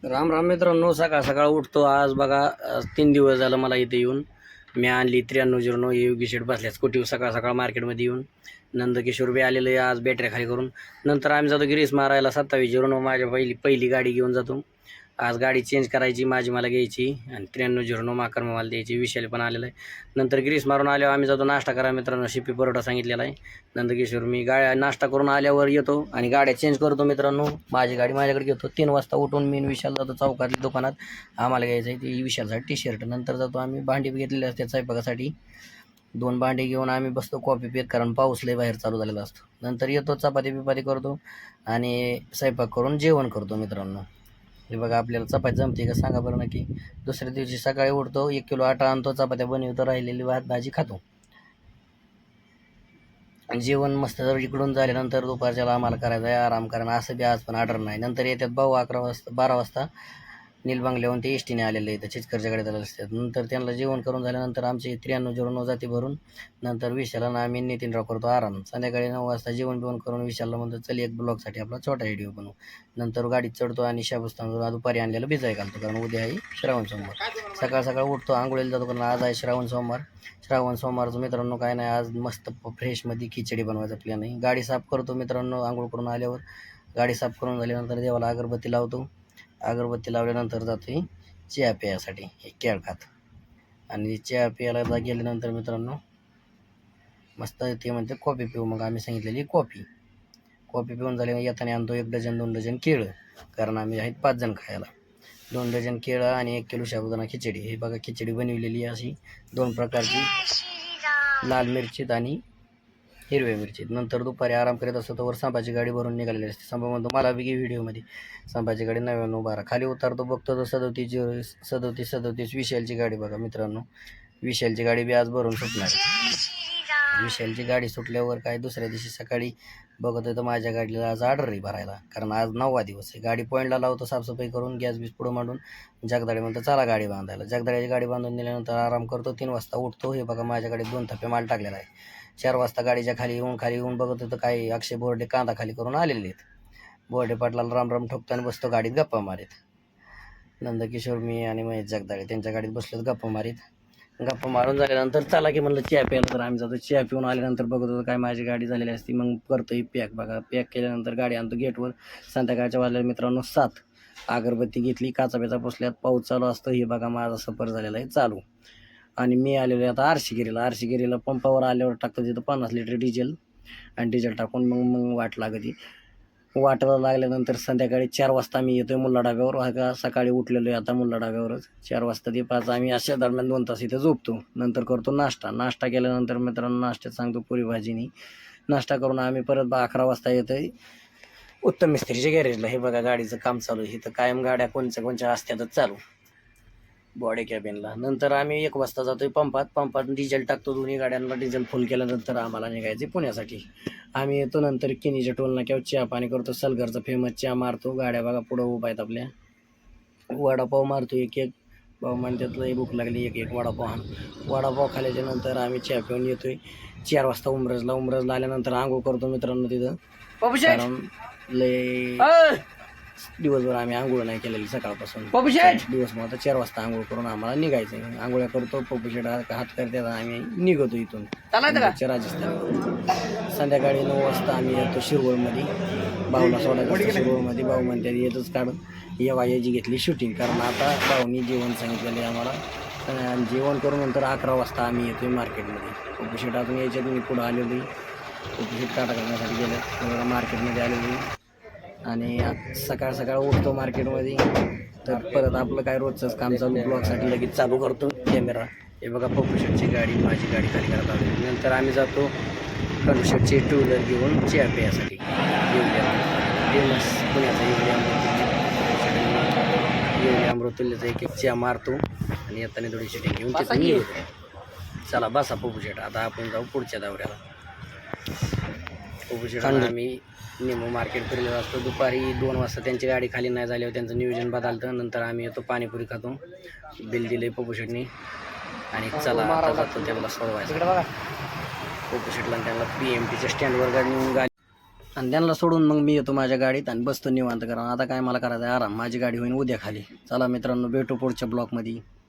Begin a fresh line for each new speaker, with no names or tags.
राम राम मित्रांनो, सकाळ सकाळ उठतो. आज बघा 3 दिवस झालं मला इथे येऊन. मी आणली 9309 योगी शेट बसल्या स्कूटी सकाळ सकाळ मार्केटमध्ये येऊन. नंदकिशोर बी आलेलं आहे आज बॅटऱ्या खाली करून. नंतर आम्ही जातो गिरीस मारायला 2709 माझ्या पहिली गाडी घेऊन जातो. आज गाडी चेंज करायची, माझी मला घ्यायची आणि 9309 माकर मला द्यायची. विशाल पण आलेला आहे. नंतर गिरीस मारून आल्यावर आम्ही जातो नाश्ता करा मित्रांनो. शिपी परोठा सांगितलेला आहे. नंदकिशोर मी नाश्ता करून आल्यावर येतो आणि गाड्या चेंज करतो मित्रांनो. माझी गाडी माझ्याकडे घेतो. 3 वाजता उठून मी विशाल जातो चौकातल्या दुकानात. आम्हाला घ्यायचं आहे ती विशालसाठी टी-शर्ट. नंतर जातो आम्ही भांडी घेतलेली असते स्वयंपाकासाठी. 2 भांडी घेऊन आम्ही बसतो कॉफी पीत, कारण पाऊस लय बाहेर चालू झालेला असतो. नंतर येतो चपाती बिपाती करतो आणि स्वयंपाक करून जेवण करतो मित्रांनो. हे बघा आपल्याला चपाती जमते का सांगा बरं नक्की. दुसऱ्या दिवशी सकाळी उठतो, 1 किलो आटा आणतो, चपात्या बनवतो, राहिलेली भात भाजी खातो. जेवण मस्त जर इकडून झाल्यानंतर दुपारच्याला आम्हाला करायचं आहे आराम करायला. असं बी आज पण ऑर्डर नाही. नंतर येतात भाऊ 12 वाजता नीलबंगल्याहून ते एस टीने आलेले आहेत, चिचकरच्या गाडीत आलेले असतात. नंतर त्यांना जेवण करून झाल्यानंतर आमचे 9309 जाते भरून. नंतर विशालला आम्ही नितीनराव करतो आराम. संध्याकाळी 9 वाजता जेवण बिवण करून विशालला म्हणतो चल एक ब्लॉगसाठी आपला छोटा व्हिडिओ बनवू. नंतर गाडीत चढतो आणि शाबुस्तान दुपारी आणलेलं भिजाय घालतो, कारण उद्या आहे श्रावण सोमवार. सकाळ सकाळ उठतो, आंघोळीला जातो, कारण आज आहे श्रावण सोमवार. श्रावण सोमवारचं मित्रांनो काय नाही, आज मस्त फ्रेशमध्ये खिचडी बनवायचा प्लॅन आहे. गाडी साफ करतो मित्रांनो. आंघोळ करून आल्यावर गाडी साफ करून झाल्यानंतर देवाला अगरबत्ती लावतो. अगरबत्ती लावल्यानंतर जातो चहा प्यायसाठी हे केळ खात. आणि चहा प्यायला गेल्यानंतर मित्रांनो मस्त ते म्हणते कॉफी पिऊ. मग आम्ही सांगितलेली कॉफी पिऊन झाले येताना आणतो 1 डझन 2 डझन केळं, कारण आम्ही आहेत 5 जण खायला. 2 डझन केळं आणि 1 किलो साबुदाणा खिचडी. हे बघा खिचडी बनवलेली अशी 2 प्रकारची, लाल मिरचीत आणि हिरव्या मिरचीत. नंतर दुपारी आराम करीत असतो तर संभाची गाडी भरून निघालेली असते. संभा म्हणतो मला बी व्हिडिओमध्ये. संभाची गाडी 9912 खाली उतारतो, बघतो तर 3737 विशालची गाडी. बघा मित्रांनो विशालची गाडी बी आज भरून सुटणार. विशालची गाडी सुटल्यावर काय दुसऱ्या दिवशी सकाळी बघत होतं माझ्या गाडीला आज ऑर्डरही भरायला, कारण आज 9वा दिवस आहे. गाडी पॉईंटला लावतो साफसफाई करून, गॅस बीस पुढं मांडून. जगदाळे म्हणतो चला गाडी बांधायला. जगदाळ्याची गाडी बांधून दिल्यानंतर आराम करतो. 3 वाजता उठतो. हे बघा माझ्या गाडीत 2 थप्पे माल टाकलेला आहे. 4 वाजता गाडीच्या खाली येऊन बघत होतं काही अक्षय बोर्डे कांदा खाली करून आलेले आहेत. बोर्डे पाटलाला राम राम ठोकतो आणि बसतो गाडीत गप्पा मारीत. नंदकिशोर मी आणि महेश जगदाळे त्यांच्या गाडीत बसलो गप्पा मारीत. गप्पा मारून झाल्यानंतर चला की म्हणलं चहा प्यायला. तर आम्ही जातो. चहा पिऊन आल्यानंतर बघत होतो काय माझी गाडी झालेली असती. मग करतो ही पॅक. बघा पॅक केल्यानंतर गाडी आणतो गेटवर. संध्याकाळच्या वाजल्या मित्रांनो 7. अगरबत्ती घेतली, काचा बेचा पुसल्यात, पाऊस चालू असतो. हे बघा माझा सफर झालेला आहे चालू. आणि मी आलेलो आहे आता आरशीगिरीला पंपावर आल्यावर टाकतो तिथं 50 लिटर डिझेल. आणि डिझेल टाकून मग वाट लागते. वाटायला लागल्यानंतर संध्याकाळी 4 वाजता मी येतोय मुल्ला डाब्यावर. हा सकाळी उठलेलो आहे आता मुल्ला डाब्यावरच. 4 वाजता ते 5 आम्ही अशा दरम्यान 2 तास इथं झोपतो. नंतर करतो नाश्ता केल्यानंतर मित्रांनो नाश्त्यात सांगतो पुरी भाजीनी. नाश्ता करून आम्ही परत 11 वाजता येतोय उत्तम मिस्त्रीच्या गॅरेजला. हे बघा गाडीचं काम चालू आहे. इथं कायम गाड्या कोणच्या असत्यातच चालू बॉडी कॅबिनला. नंतर आम्ही 1 वाजता जातोय पंपात डिझेल टाकतो. दोन्ही गाड्यांना डिझेल फुल केल्यानंतर आम्हाला निघायचे पुण्यासाठी. आम्ही येतो. नंतर किनीच्या टोल नाक्यावर चहा पाणी करतो. सलगरचा फेमस चहा मारतो. गाड्या बघा पुढं उभा आहेत आपल्या. वडापाव मारतो एक भाऊ म्हणतात लई भूक लागली, एक वडापाव खाल्याच्या नंतर आम्ही चहा पिऊन येतोय. 4 वाजता उमरजला आल्यानंतर आंघोळ करतो मित्रांनो तिथं, कारण लय दिवसभर आम्ही आंघोळ नाही केलेली सकाळपासून. दिवस मग आता 4 वाजता आंघोळ करून आम्हाला निघायचं. आंघोळ्या करतो, पप्पूशेट हात करतात, आम्ही निघतो इथून राजस्थान. संध्याकाळी 9 वाजता आम्ही येतो शिरवळमध्ये. भाऊला सोडायचं शिरवळमध्ये. भाऊ म्हणतात येतच काढ. याची घेतली शूटिंग, कारण आता भाऊनी जेवण सांगितलेलं आहे आम्हाला. जेवण करून नंतर 11 वाजता आम्ही येतोय मार्केटमध्ये. पप्पूशेट अजून यायच्यात मी पुढं आलेली. पप्पूशेट काटा करण्यासाठी गेले मार्केटमध्ये आलेली. आणि सकाळ उठतो मार्केटमध्ये. तर परत आपलं काय रोजचंच काम चालू. ब्लॉगसाठी लगेच चालू करतो कॅमेरा. हे बघा पप्पूशेटची गाडी, माझी गाडी खाली करत आली. नंतर आम्ही जातो पप्पूशेटची 2 व्हीलर घेऊन चहा प्यायसाठी. फेमस पुण्याचा येवली अमृतुल्यचा एक चहा मारतो आणि येताना थोडी शूटिंग घेऊन तिथं निघतो. चला बसा पप्पूशेट, आता आपण जाऊ पुढच्या दौऱ्याला. पप्पूशेटला आम्ही निमो मार्केट फिरलेलो असतो. दुपारी 2 वाजता त्यांची गाडी खाली नाही झाल्यावर त्यांचं नियोजन बदलतं. नंतर आम्ही येतो पाणीपुरी खातो. बिल दिले पप्पूशेटनी आणि चला आता जातो त्याला सोडवायचं. पप्पूशेटला त्यांना PMTच्या स्टँडवर गाडी आणि त्यांना सोडून मग मी येतो माझ्या गाडीत आणि बसतो निवांत, कारण आता काय मला करायचं आहे आराम. माझी गाडी होईन उद्या खाली. चला मित्रांनो, भेटू पुढच्या ब्लॉगमध्ये.